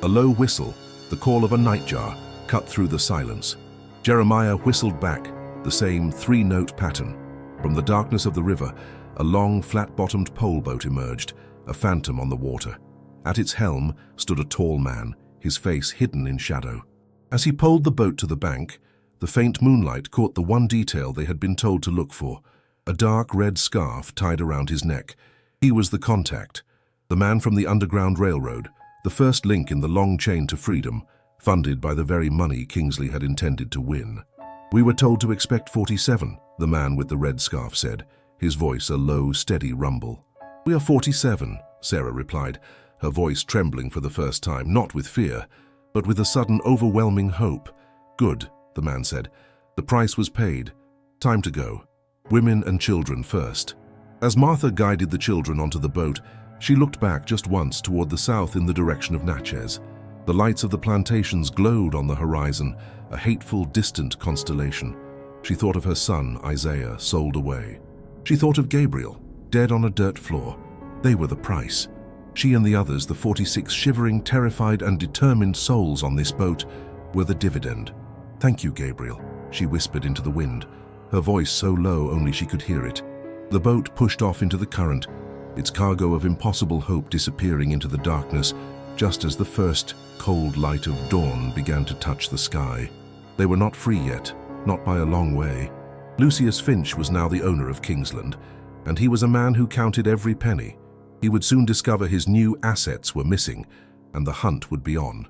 A low whistle, the call of a nightjar, cut through the silence. Jeremiah whistled back, the same three-note pattern. From the darkness of the river, a long, flat-bottomed pole boat emerged, a phantom on the water. At its helm stood a tall man, his face hidden in shadow. As he poled the boat to the bank, the faint moonlight caught the one detail they had been told to look for, a dark red scarf tied around his neck. He was the contact, the man from the Underground Railroad, the first link in the long chain to freedom, funded by the very money Kingsley had intended to win. "We were told to expect 47, the man with the red scarf said, his voice a low, steady rumble. "We are 47, Sarah replied, her voice trembling for the first time, not with fear, but with a sudden overwhelming hope. "Good," the man said. "The price was paid. Time to go. Women and children first." As Martha guided the children onto the boat, she looked back just once toward the south in the direction of Natchez. The lights of the plantations glowed on the horizon, a hateful, distant constellation. She thought of her son, Isaiah, sold away. She thought of Gabriel, dead on a dirt floor. They were the price. She and the others, the 46 shivering, terrified, and determined souls on this boat, were the dividend. "Thank you, Gabriel," she whispered into the wind, her voice so low only she could hear it. The boat pushed off into the current, its cargo of impossible hope disappearing into the darkness, just as the first cold light of dawn began to touch the sky. They were not free yet, not by a long way. Lucius Finch was now the owner of Kingsland, and he was a man who counted every penny. He would soon discover his new assets were missing, and the hunt would be on.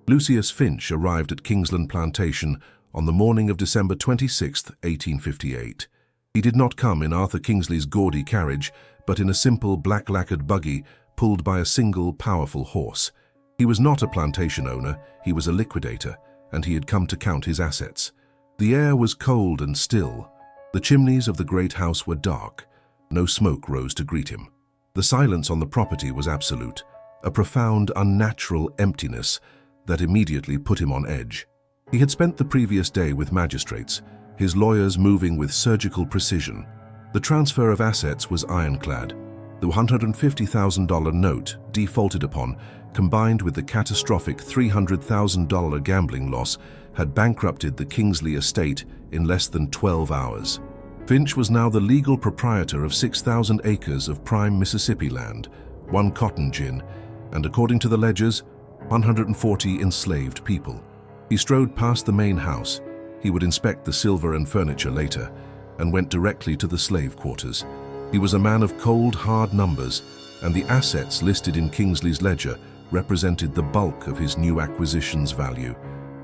Lucius Finch arrived at Kingsland Plantation on the morning of December 26, 1858. He did not come in Arthur Kingsley's gaudy carriage, but in a simple black-lacquered buggy pulled by a single powerful horse. He was not a plantation owner, he was a liquidator, and he had come to count his assets. The air was cold and still. The chimneys of the great house were dark. No smoke rose to greet him. The silence on the property was absolute, a profound, unnatural emptiness that immediately put him on edge. He had spent the previous day with magistrates, his lawyers moving with surgical precision. The transfer of assets was ironclad. The $150,000 note, defaulted upon, combined with the catastrophic $300,000 gambling loss, had bankrupted the Kingsley estate in less than 12 hours. Finch was now the legal proprietor of 6,000 acres of prime Mississippi land, 1 cotton gin, and according to the ledgers, 140 enslaved people. He strode past the main house. He would inspect the silver and furniture later, and went directly to the slave quarters. He was a man of cold, hard numbers, and the assets listed in Kingsley's ledger represented the bulk of his new acquisition's value.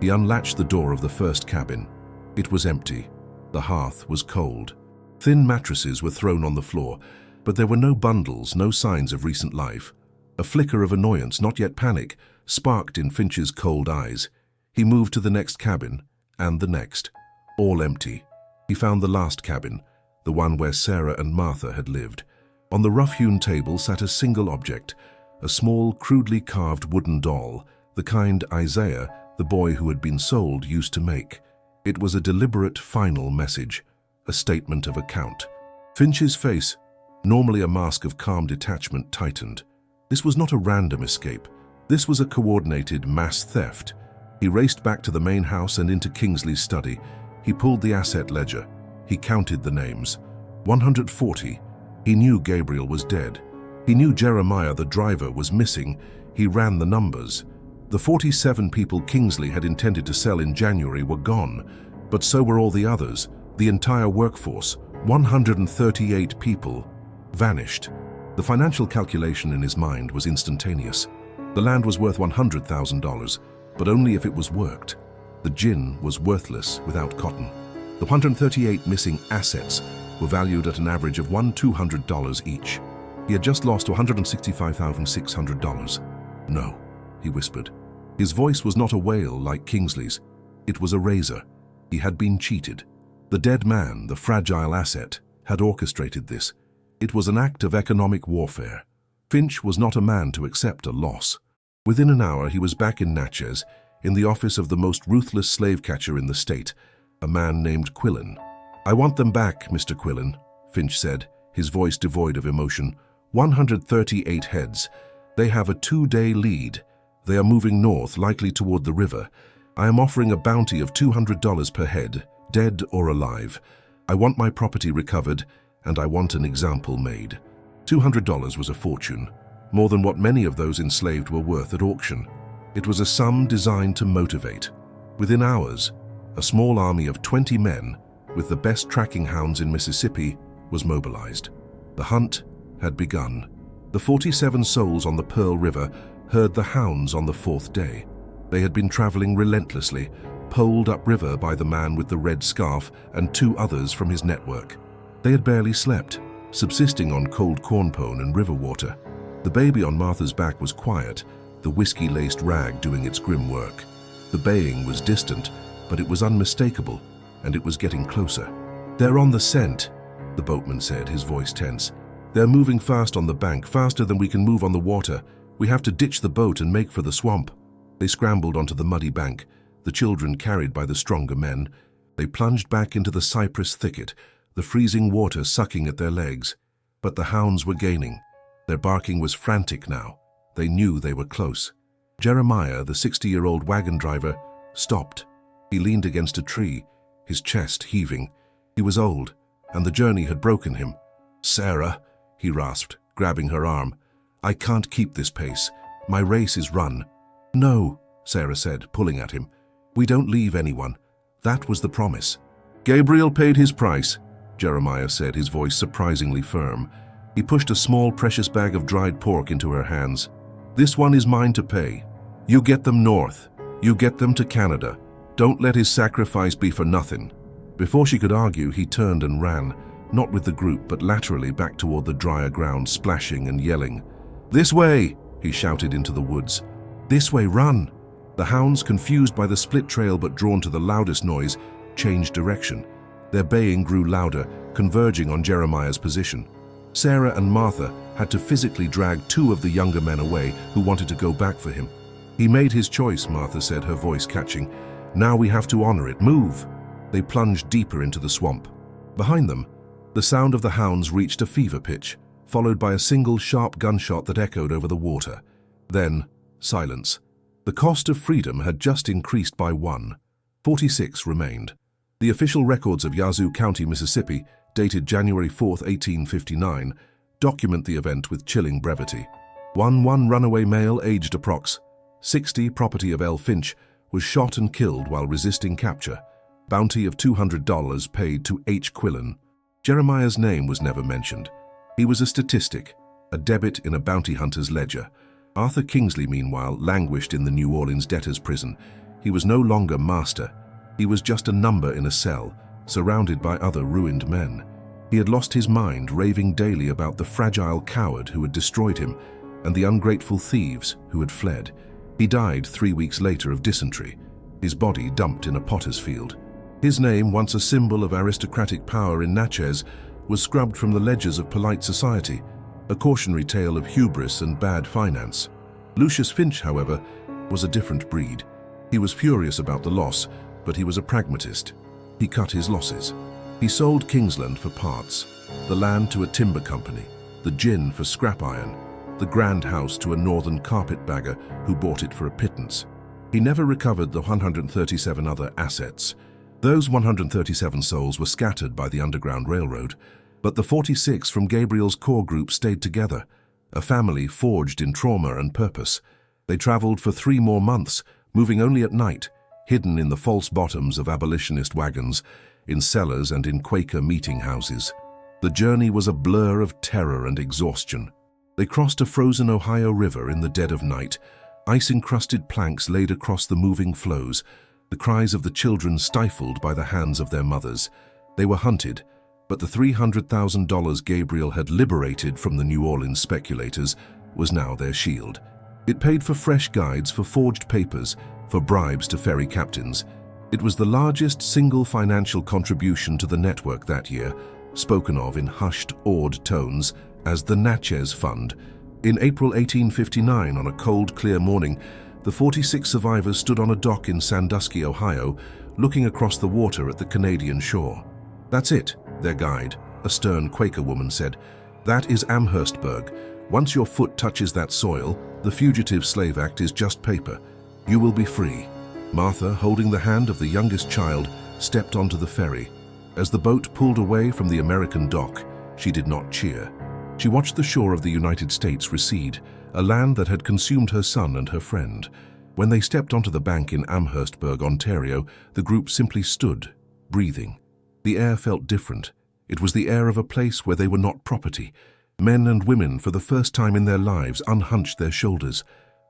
He unlatched the door of the first cabin. It was empty. The hearth was cold. Thin mattresses were thrown on the floor, but there were no bundles, no signs of recent life. A flicker of annoyance, not yet panic, sparked in Finch's cold eyes. He moved to the next cabin, and the next. All empty. He found the last cabin, the one where Sarah and Martha had lived. On the rough-hewn table sat a single object, a small, crudely carved wooden doll, the kind Isaiah, the boy who had been sold, used to make. It was a deliberate, final message, a statement of account. Finch's face, normally a mask of calm detachment, tightened. This was not a random escape. This was a coordinated mass theft. He raced back to the main house and into Kingsley's study. He pulled the asset ledger. He counted the names. 140. He knew Gabriel was dead. He knew Jeremiah, the driver, was missing. He ran the numbers. The 47 people Kingsley had intended to sell in January were gone, but so were all the others. The entire workforce, 138 people, vanished. The financial calculation in his mind was instantaneous. The land was worth $100,000, but only if it was worked. The gin was worthless without cotton. The 138 missing assets were valued at an average of $200 each. He had just lost $165,600. No, he whispered. His voice was not a wail like Kingsley's. It was a razor. He had been cheated. The dead man, the fragile asset, had orchestrated this. It was an act of economic warfare. Finch was not a man to accept a loss. Within an hour, he was back in Natchez, in the office of the most ruthless slave catcher in the state, a man named Quillen. "I want them back, Mr. Quillen," Finch said, his voice devoid of emotion. 138 heads. They have a 2-day lead. They are moving north, likely toward the river. I am offering a bounty of $200 per head, dead or alive. I want my property recovered, and I want an example made. $200 was a fortune, more than what many of those enslaved were worth at auction. It was a sum designed to motivate. Within hours, a small army of 20 men, with the best tracking hounds in Mississippi, was mobilized. The hunt had begun. The 47 souls on the Pearl River heard the hounds on the 4th day. They had been traveling relentlessly, poled upriver by the man with the red scarf and 2 others from his network. They had barely slept, subsisting on cold corn pone and river water. The baby on Martha's back was quiet, the whiskey-laced rag doing its grim work. The baying was distant, but it was unmistakable, and it was getting closer. "They're on the scent," the boatman said, his voice tense. "They're moving fast on the bank, faster than we can move on the water. We have to ditch the boat and make for the swamp." They scrambled onto the muddy bank, the children carried by the stronger men. They plunged back into the cypress thicket, the freezing water sucking at their legs. But the hounds were gaining. Their barking was frantic now. They knew they were close. Jeremiah, the 60-year-old wagon driver, stopped. He leaned against a tree, his chest heaving. He was old, and the journey had broken him. "Sarah," he rasped, grabbing her arm. "I can't keep this pace. My race is run." "No," Sarah said, pulling at him. "We don't leave anyone. That was the promise." "Gabriel paid his price," Jeremiah said, his voice surprisingly firm. He pushed a small, precious bag of dried pork into her hands. "This one is mine to pay. You get them north. You get them to Canada. Don't let his sacrifice be for nothing." Before she could argue, he turned and ran, not with the group, but laterally back toward the drier ground, splashing and yelling. "This way!" he shouted into the woods. "This way, run!" The hounds, confused by the split trail but drawn to the loudest noise, changed direction. Their baying grew louder, converging on Jeremiah's position. Sarah and Martha had to physically drag 2 of the younger men away who wanted to go back for him. "He made his choice," Martha said, her voice catching. "Now we have to honor it. Move!" They plunged deeper into the swamp. Behind them, The sound of the hounds reached a fever pitch, followed by a single sharp gunshot that echoed over the water. Then, silence. The cost of freedom had just increased by 1. 46 remained. The official records of Yazoo County, Mississippi, dated January 4, 1859, document the event with chilling brevity. One runaway male aged approx. 60, property of L. Finch, was shot and killed while resisting capture. Bounty of $200 paid to H. Quillen. Jeremiah's name was never mentioned. He was a statistic, a debit in a bounty hunter's ledger. Arthur Kingsley, meanwhile, languished in the New Orleans debtor's prison. He was no longer master. He was just a number in a cell, surrounded by other ruined men. He had lost his mind, raving daily about the fragile coward who had destroyed him and the ungrateful thieves who had fled. He died 3 weeks later of dysentery, his body dumped in a potter's field. His name, once a symbol of aristocratic power in Natchez, was scrubbed from the ledgers of polite society, a cautionary tale of hubris and bad finance. Lucius Finch, however, was a different breed. He was furious about the loss, but he was a pragmatist. He cut his losses. He sold Kingsland for parts, the land to a timber company, the gin for scrap iron, the grand house to a northern carpetbagger who bought it for a pittance. He never recovered the 137 other assets. Those 137 souls were scattered by the Underground Railroad, but the 46 from Gabriel's core group stayed together, a family forged in trauma and purpose. They traveled for 3 more months, moving only at night, hidden in the false bottoms of abolitionist wagons, in cellars and in Quaker meeting houses. The journey was a blur of terror and exhaustion. They crossed a frozen Ohio River in the dead of night, ice-encrusted planks laid across the moving flows, the cries of the children stifled by the hands of their mothers. They were hunted, but the $300,000 Gabriel had liberated from the New Orleans speculators was now their shield. It paid for fresh guides, for forged papers, for bribes to ferry captains. It was the largest single financial contribution to the network that year, spoken of in hushed, awed tones as the Natchez Fund. In April 1859, on a cold, clear morning, the 46 survivors stood on a dock in Sandusky, Ohio, looking across the water at the Canadian shore. "That's it," their guide, a stern Quaker woman, said. "That is Amherstburg. Once your foot touches that soil, the Fugitive Slave Act is just paper. You will be free." Martha, holding the hand of the youngest child, stepped onto the ferry. As the boat pulled away from the American dock, she did not cheer. She watched the shore of the United States recede, a land that had consumed her son and her friend. When they stepped onto the bank in Amherstburg, Ontario, the group simply stood, breathing. The air felt different. It was the air of a place where they were not property. Men and women, for the first time in their lives, unhunched their shoulders.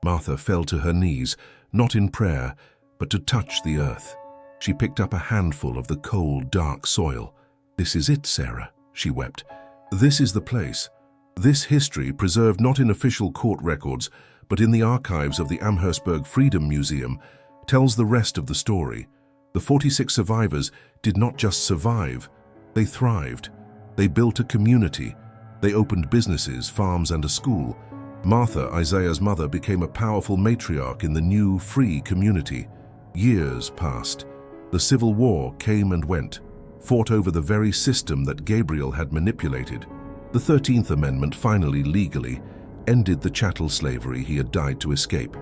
Martha fell to her knees, not in prayer, but to touch the earth. She picked up a handful of the cold, dark soil. "This is it, Sarah," she wept. "This is the place." This history, preserved not in official court records, but in the archives of the Amherstburg Freedom Museum, tells the rest of the story. The 46 survivors did not just survive, they thrived. They built a community. They opened businesses, farms, and a school. Martha, Isaiah's mother, became a powerful matriarch in the new, free community. Years passed. The Civil War came and went, fought over the very system that Gabriel had manipulated. The 13th Amendment finally, legally, ended the chattel slavery he had died to escape.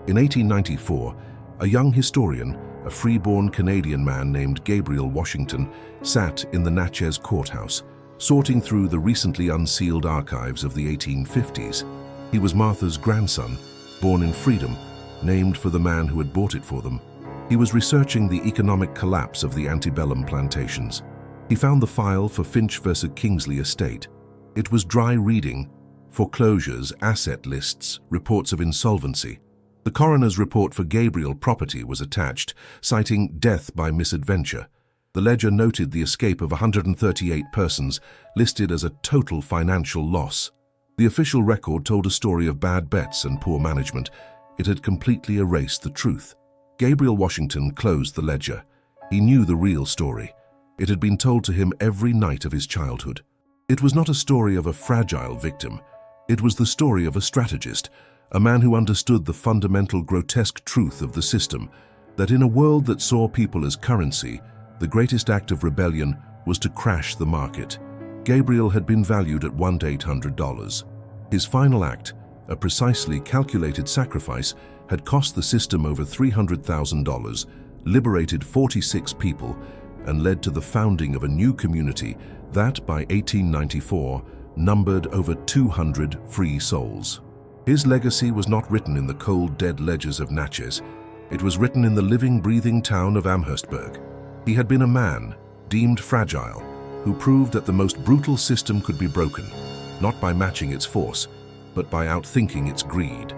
In 1894, a young historian, a freeborn Canadian man named Gabriel Washington, sat in the Natchez Courthouse, sorting through the recently unsealed archives of the 1850s. He was Martha's grandson, born in freedom, named for the man who had bought it for them. He was researching the economic collapse of the antebellum plantations. He found the file for Finch versus Kingsley estate. It was dry reading: foreclosures, asset lists, reports of insolvency. The coroner's report for Gabriel property was attached, citing death by misadventure. The ledger noted the escape of 138 persons, listed as a total financial loss. The official record told a story of bad bets and poor management. It had completely erased the truth. Gabriel Washington closed the ledger. He knew the real story. It had been told to him every night of his childhood. It was not a story of a fragile victim. It was the story of a strategist, a man who understood the fundamental grotesque truth of the system, that in a world that saw people as currency, the greatest act of rebellion was to crash the market. Gabriel had been valued at $1,800. His final act, a precisely calculated sacrifice, had cost the system over $300,000, liberated 46 people, and led to the founding of a new community that, by 1894, numbered over 200 free souls. His legacy was not written in the cold, dead ledgers of Natchez. It was written in the living, breathing town of Amherstburg. He had been a man, deemed fragile, who proved that the most brutal system could be broken, not by matching its force, but by outthinking its greed.